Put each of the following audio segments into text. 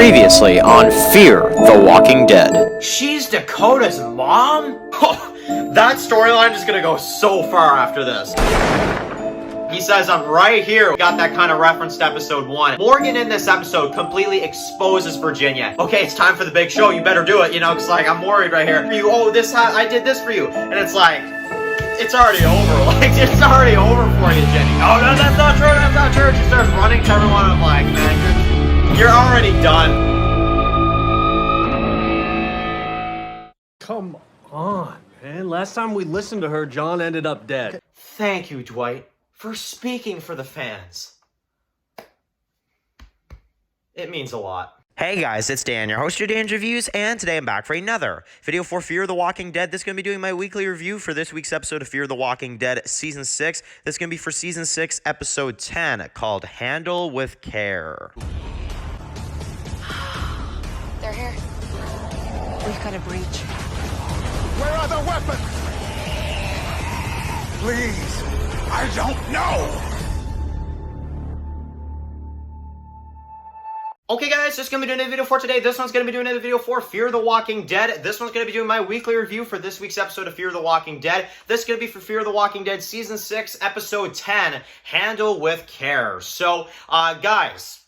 Previously on Fear the Walking Dead. She's Dakota's mom? That storyline is gonna go so far after this. He says, I'm right here. We got that kind of reference to episode 1. Morgan in this episode completely exposes Virginia. Okay, it's time for the big show. You better do it, you know, because like I'm worried right here. I did this for you. And it's like, it's already over. Like, it's already over for you, Jenny. Oh, no, that's not true. That's not true. She starts running to everyone. I'm like, man, you're already done. Come on, man. Last time we listened to her, John ended up dead. Thank you, Dwight, for speaking for the fans. It means a lot. Hey guys, it's Dan, your host of TWD Reviews, and today I'm back for another video for Fear the Walking Dead. This is going to be doing my weekly review for this week's episode of Fear the Walking Dead Season 6. This is going to be for Season 6, Episode 10, called Handle with Care. They're here. We've got a breach. Where are the weapons? Please, I don't know. Okay guys, this is going to be doing a video for today. This one's going to be doing a video for Fear the Walking Dead. This one's going to be doing my weekly review for this week's episode of Fear the Walking Dead. This is going to be for Fear the Walking Dead Season 6, Episode 10, Handle with Care. So, guys,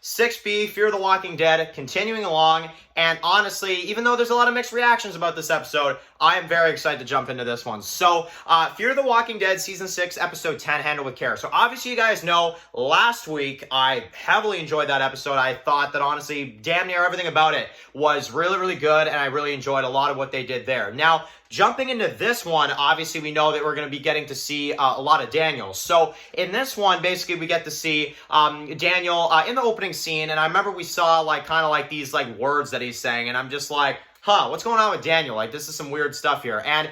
6B, Fear the Walking Dead, continuing along, and honestly, even though there's a lot of mixed reactions about this episode, I am very excited to jump into this one. So, Fear the Walking Dead, Season 6, Episode 10, Handle with Care. So, obviously, you guys know, last week, I heavily enjoyed that episode. I thought that, honestly, damn near everything about it was really, really good, and I really enjoyed a lot of what they did there. Now, jumping into this one, obviously, we know that we're going to be getting to see a lot of Daniel. So, in this one, basically, we get to see Daniel in the opening scene, and I remember we saw, like, kind of like these, like, words that he's saying, and I'm just like, what's going on with Daniel? Like, this is some weird stuff here. And,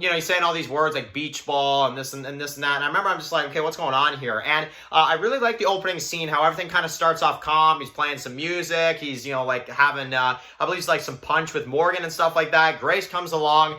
you know, he's saying all these words like beach ball and this and this and that. And I remember I'm just like, okay, what's going on here? And I really like the opening scene, how everything kind of starts off calm. He's playing some music. He's, you know, like having, I believe it's like some punch with Morgan and stuff like that. Grace comes along.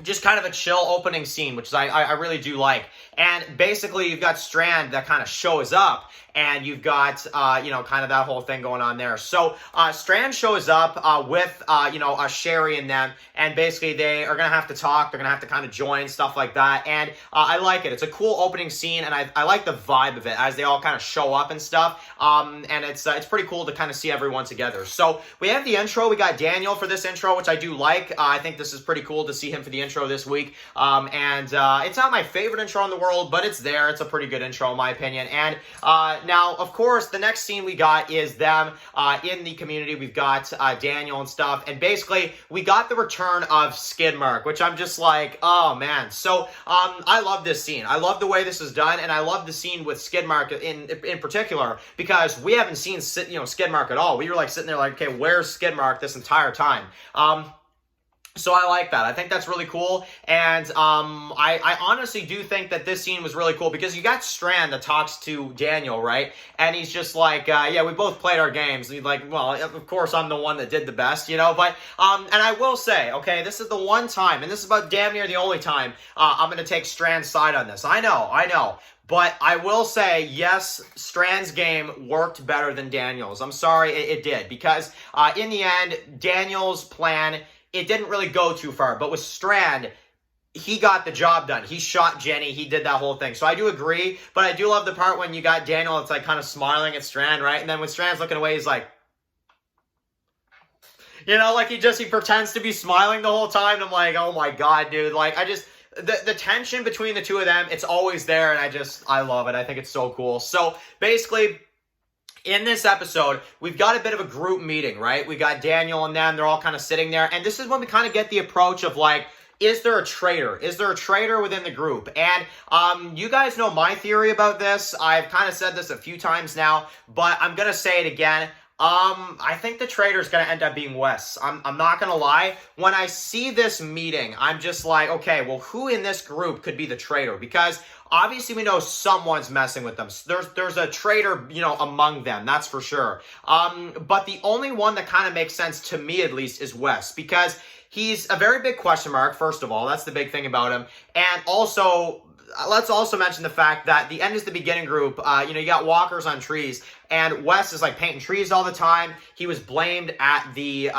Just kind of a chill opening scene, which I really do like. And basically, you've got Strand that kind of shows up, and you've got, you know, kind of that whole thing going on there. So, Strand shows up with, you know, Sherry and them, and basically they are going to have to talk. They're going to have to kind of join, stuff like that. And I like it. It's a cool opening scene, and I like the vibe of it as they all kind of show up and stuff. And it's pretty cool to kind of see everyone together. So, we have the intro. We got Daniel for this intro, which I do like. I think this is pretty cool to see him for the intro this week. It's not my favorite intro in the world, but it's there. It's a pretty good intro in my opinion. And now, of course, the next scene we got is them in the community. We've got Daniel and stuff. And basically, we got the return of Skidmark, which I'm just like, oh, man. So, I love this scene. I love the way this is done, and I love the scene with Skidmark in particular, because we haven't seen, you know, Skidmark at all. We were, like, sitting there like, okay, where's Skidmark this entire time? So I like that. I think that's really cool, and I honestly do think that this scene was really cool, because you got Strand that talks to Daniel, right? And he's just like, yeah, we both played our games. And he's like, well, of course I'm the one that did the best, you know? But, and I will say, okay, this is the one time, and this is about damn near the only time I'm going to take Strand's side on this. I know. But I will say, yes, Strand's game worked better than Daniel's. I'm sorry, it did, because in the end, Daniel's plan, it didn't really go too far. But with Strand, he got the job done. He shot Jenny. He did that whole thing. So I do agree, but I do love the part when you got Daniel, it's like kind of smiling at Strand, right? And then when Strand's looking away, he's like, you know, like he pretends to be smiling the whole time. And I'm like, oh my God, dude. Like, the tension between the two of them, it's always there. And I love it. I think it's so cool. So basically, in this episode, we've got a bit of a group meeting, right? We got Daniel and them. They're all kind of sitting there. And this is when we kind of get the approach of like, is there a traitor? Is there a traitor within the group? And you guys know my theory about this. I've kind of said this a few times now, but I'm going to say it again. I think the traitor is going to end up being Wes. I'm not going to lie. When I see this meeting, I'm just like, okay, well, who in this group could be the traitor? Because obviously we know someone's messing with them. There's a traitor, you know, among them. That's for sure. But the only one that kind of makes sense to me, at least, is Wes, because he's a very big question mark. First of all, that's the big thing about him. And also, let's also mention the fact that the end is the beginning group, you got walkers on trees, and Wes is like painting trees all the time. He was blamed at the,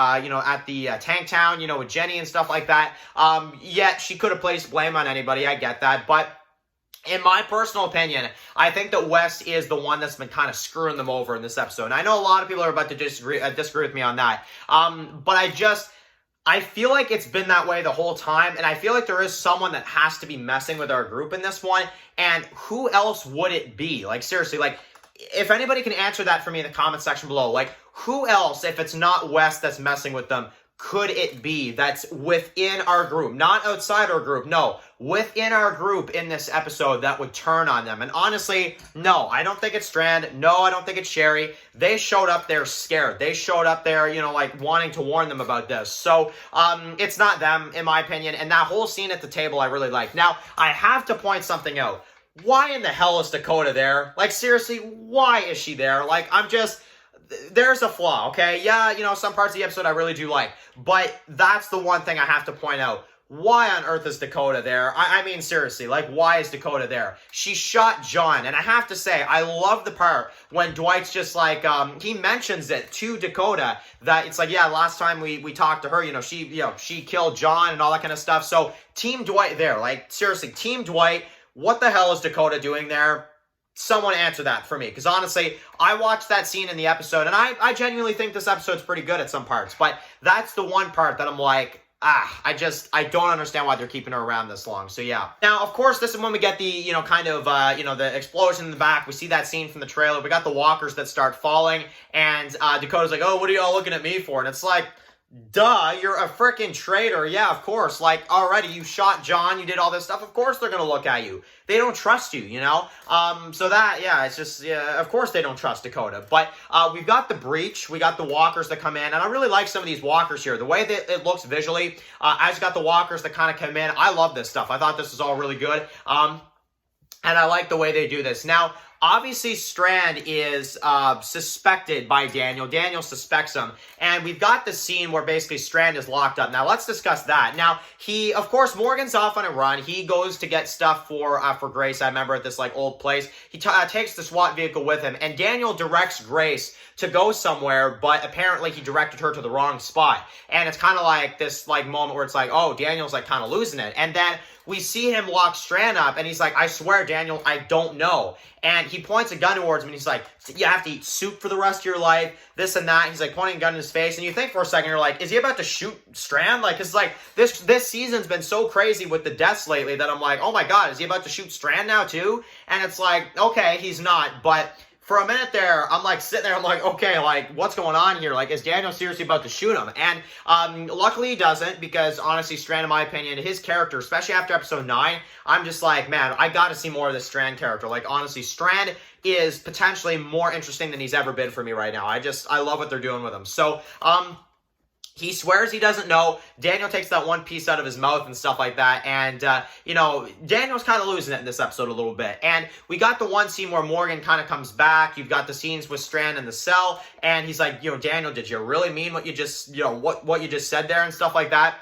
tank town, with Jenny and stuff like that. Yet she could have placed blame on anybody. I get that. But in my personal opinion, I think that Wes is the one that's been kind of screwing them over in this episode. And I know a lot of people are about to disagree with me on that. But I feel like it's been that way the whole time, and I feel like there is someone that has to be messing with our group in this one, and who else would it be? Like, seriously, like, if anybody can answer that for me in the comment section below, like, who else, if it's not Wes that's messing with them, could it be that's within our group? Not outside our group, no. Within our group in this episode that would turn on them. And honestly, no, I don't think it's Strand. No, I don't think it's Sherry. They showed up there scared. They showed up there, like wanting to warn them about this. So, it's not them, in my opinion. And that whole scene at the table I really like. Now, I have to point something out. Why in the hell is Dakota there? Like, seriously, why is she there? Like, there's a flaw, okay? Yeah, some parts of the episode I really do like, but that's the one thing I have to point out. Why on earth is Dakota there? I mean, seriously, like, why is Dakota there? She shot John, and I have to say, I love the part when Dwight's just like, he mentions it to Dakota, that it's like, yeah, last time we talked to her, she killed John and all that kind of stuff. So, Team Dwight there, like, seriously, Team Dwight, what the hell is Dakota doing there? Someone answer that for me, because honestly, I watched that scene in the episode, and I genuinely think this episode's pretty good at some parts, but that's the one part that I'm like, I don't understand why they're keeping her around this long. So yeah. Now, of course, this is when we get the, the explosion in the back. We see that scene from the trailer. We got the walkers that start falling, and Dakota's like, oh, what are y'all looking at me for? And it's like, duh, you're a freaking traitor. Yeah, of course. Like, already, you shot John, you did all this stuff. Of course they're gonna look at you. They don't trust you, So that, yeah, it's just, yeah, of course they don't trust Dakota. But we've got the breach, we got the walkers that come in, and I really like some of these walkers here. The way that it looks visually, as you got the walkers that kind of come in, I love this stuff. I thought this was all really good. And I like the way they do this. Now, obviously, Strand is suspected by Daniel. Daniel suspects him. And we've got the scene where basically Strand is locked up. Now, let's discuss that. Now, of course, Morgan's off on a run. He goes to get stuff for Grace. I remember at this, old place. He takes the SWAT vehicle with him. And Daniel directs Grace to go somewhere, but apparently he directed her to the wrong spot. And it's kind of like this, moment where it's like, oh, Daniel's, kind of losing it. And then we see him lock Strand up, and he's like, I swear, Daniel, I don't know. And he points a gun towards him, and he's like, you have to eat soup for the rest of your life, this and that. He's, pointing a gun in his face, and you think for a second, you're like, is he about to shoot Strand? It's this season's been so crazy with the deaths lately that I'm like, oh my god, is he about to shoot Strand now, too? And it's like, okay, he's not, but for a minute there, I'm sitting there, I'm like, okay, what's going on here? Is Daniel seriously about to shoot him? And luckily he doesn't, because honestly, Strand, in my opinion, his character, especially after episode 9, I'm just like, man, I gotta see more of this Strand character. Honestly, Strand is potentially more interesting than he's ever been for me right now. I love what they're doing with him. So, he swears he doesn't know. Daniel takes that one piece out of his mouth and stuff like that. And, Daniel's kind of losing it in this episode a little bit. And we got the one scene where Morgan kind of comes back. You've got the scenes with Strand in the cell. And he's like, Daniel, did you really mean what you just, what you just said there and stuff like that?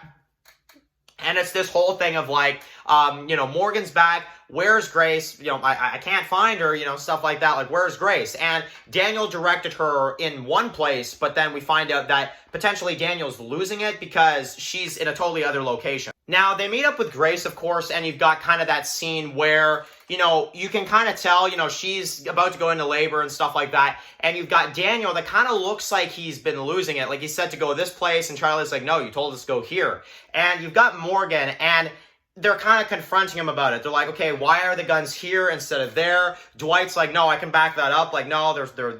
And it's this whole thing of Morgan's back. Where's Grace? I can't find her, stuff like that. Where's Grace? And Daniel directed her in one place, but then we find out that potentially Daniel's losing it because she's in a totally other location. Now, they meet up with Grace, of course, and you've got kind of that scene where, you can kind of tell, she's about to go into labor and stuff like that. And you've got Daniel that kind of looks like he's been losing it. He's said to go this place, and Charlie's like, no, you told us to go here. And you've got Morgan, and they're kind of confronting him about it. They're like, okay, why are the guns here instead of there? Dwight's like, no, I can back that up. No,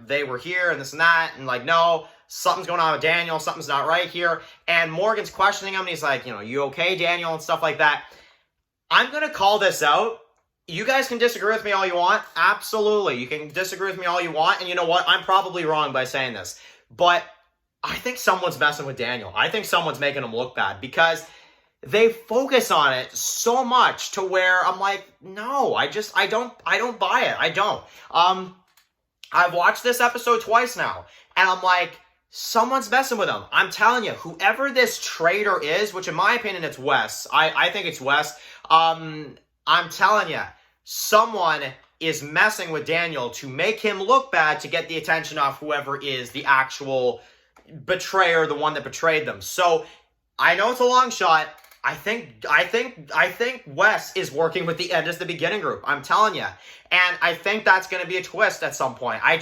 they were here and this and that. And no, something's going on with Daniel. Something's not right here. And Morgan's questioning him. And he's like, you okay, Daniel? And stuff like that. I'm going to call this out. You guys can disagree with me all you want. Absolutely. You can disagree with me all you want. And you know what? I'm probably wrong by saying this. But I think someone's messing with Daniel. I think someone's making him look bad because they focus on it so much to where I'm like, no, I don't buy it. I don't. I've watched this episode twice now, and I'm like, someone's messing with him. I'm telling you, whoever this traitor is, which in my opinion, it's Wes. I think it's Wes. I'm telling you, someone is messing with Daniel to make him look bad to get the attention of whoever is the actual betrayer, the one that betrayed them. So I know it's a long shot. I think Wes is working with the End is the Beginning group. I'm telling you. And I think that's going to be a twist at some point. I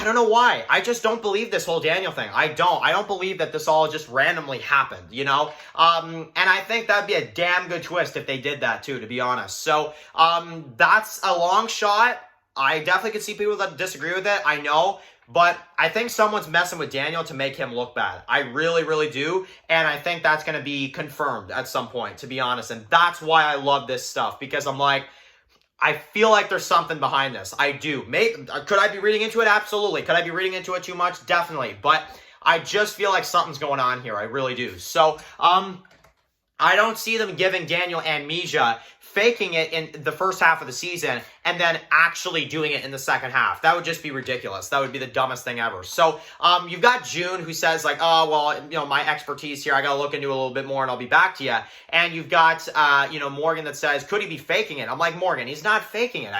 don't know why. I just don't believe this whole Daniel thing. I don't believe that this all just randomly happened, you know? And I think that'd be a damn good twist if they did that too, to be honest. So, that's a long shot. I definitely could see people that disagree with it. I know. But I think someone's messing with Daniel to make him look bad. I really, really do. And I think that's going to be confirmed at some point, to be honest. And that's why I love this stuff. Because I'm like, I feel like there's something behind this. I do. Could I be reading into it? Absolutely. Could I be reading into it too much? Definitely. But I just feel like something's going on here. I really do. So, I don't see them giving Daniel amnesia, faking it in the first half of the season, and then actually doing it in the second half. That would just be ridiculous. That would be the dumbest thing ever. So, you've got June who says like, oh, well, you know, my expertise here, I got to look into it a little bit more and I'll be back to you. And you've got, Morgan that says, could he be faking it? I'm like, Morgan, he's not faking it.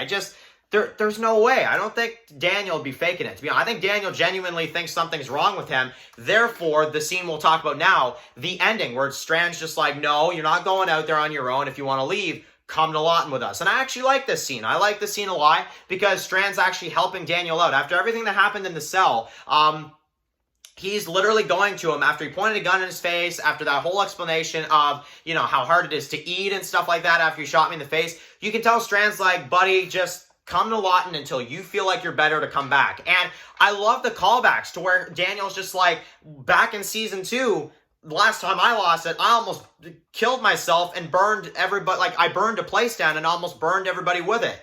There's no way. I don't think Daniel will be faking it. To be honest, I think Daniel genuinely thinks something's wrong with him. Therefore, the scene we'll talk about now, the ending, where Strand's just like, no, you're not going out there on your own. If you want to leave, come to Lawton with us. And I actually like this scene. I like this scene a lot because Strand's actually helping Daniel out. After everything that happened in the cell, he's literally going to him after he pointed a gun in his face, after that whole explanation of, how hard it is to eat and stuff like that after you shot me in the face. You can tell Strand's like, buddy, just come to Lawton until you feel like you're better to come back. And I love the callbacks to where Daniel's just like, back in season 2, the last time I lost it, I almost killed myself and burned everybody. Like, I burned a place down and almost burned everybody with it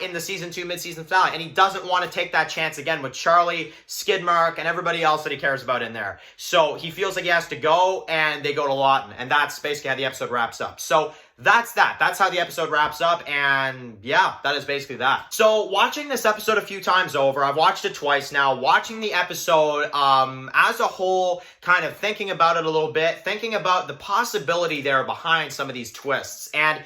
in the season 2 mid-season finale. And he doesn't want to take that chance again with Charlie, Skidmark, and everybody else that he cares about in there. So he feels like he has to go, and they go to Lawton. And that's basically how the episode wraps up. So that's that. That's how the episode wraps up, and yeah, that is basically that. So, watching this episode a few times over, I've watched it twice now, watching the episode as a whole, kind of thinking about it a little bit, thinking about the possibility there behind some of these twists, and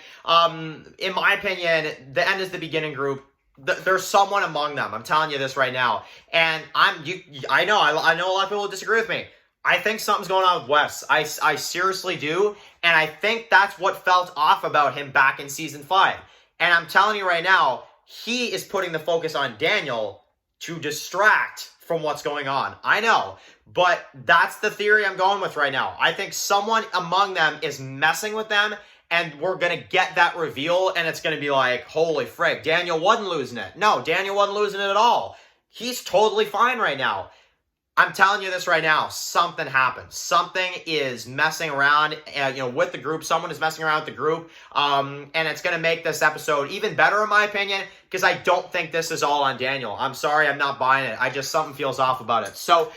in my opinion, the End is the Beginning group, there's someone among them. I'm telling you this right now, and I know a lot of people will disagree with me. I think something's going on with Wes. I seriously do. And I think that's what felt off about him back in season 5. And I'm telling you right now, he is putting the focus on Daniel to distract from what's going on. I know. But that's the theory I'm going with right now. I think someone among them is messing with them. And we're going to get that reveal. And it's going to be like, holy frick, Daniel wasn't losing it. No, Daniel wasn't losing it at all. He's totally fine right now. I'm telling you this right now, something happened. Something is messing around, with the group. Someone is messing around with the group, and it's going to make this episode even better, in my opinion, because I don't think this is all on Daniel. I'm sorry, I'm not buying it. Something feels off about it. So,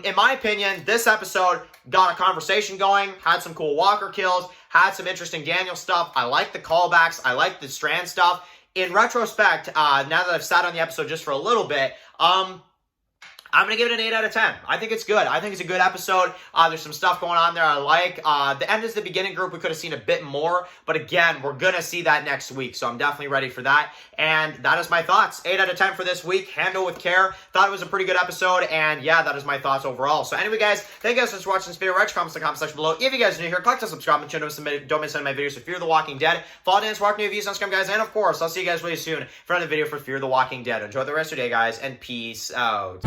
in my opinion, this episode got a conversation going, had some cool Walker kills, had some interesting Daniel stuff. I like the callbacks. I like the Strand stuff. In retrospect, now that I've sat on the episode just for a little bit, I'm going to give it an 8 out of 10. I think it's good. I think it's a good episode. There's some stuff going on there I like. The End is the Beginning group, we could have seen a bit more. But again, we're going to see that next week. So I'm definitely ready for that. And that is my thoughts. 8 out of 10 for this week. Handle with care. Thought it was a pretty good episode. And yeah, that is my thoughts overall. So anyway, guys, thank you guys for watching this video. Write your comments in the comment section below. If you guys are new here, click to subscribe and don't miss any of my videos for Fear the Walking Dead. Follow Dan's Walking Reviews on Instagram, guys. And of course, I'll see you guys really soon for another video for Fear the Walking Dead. Enjoy the rest of your day, guys. And peace out.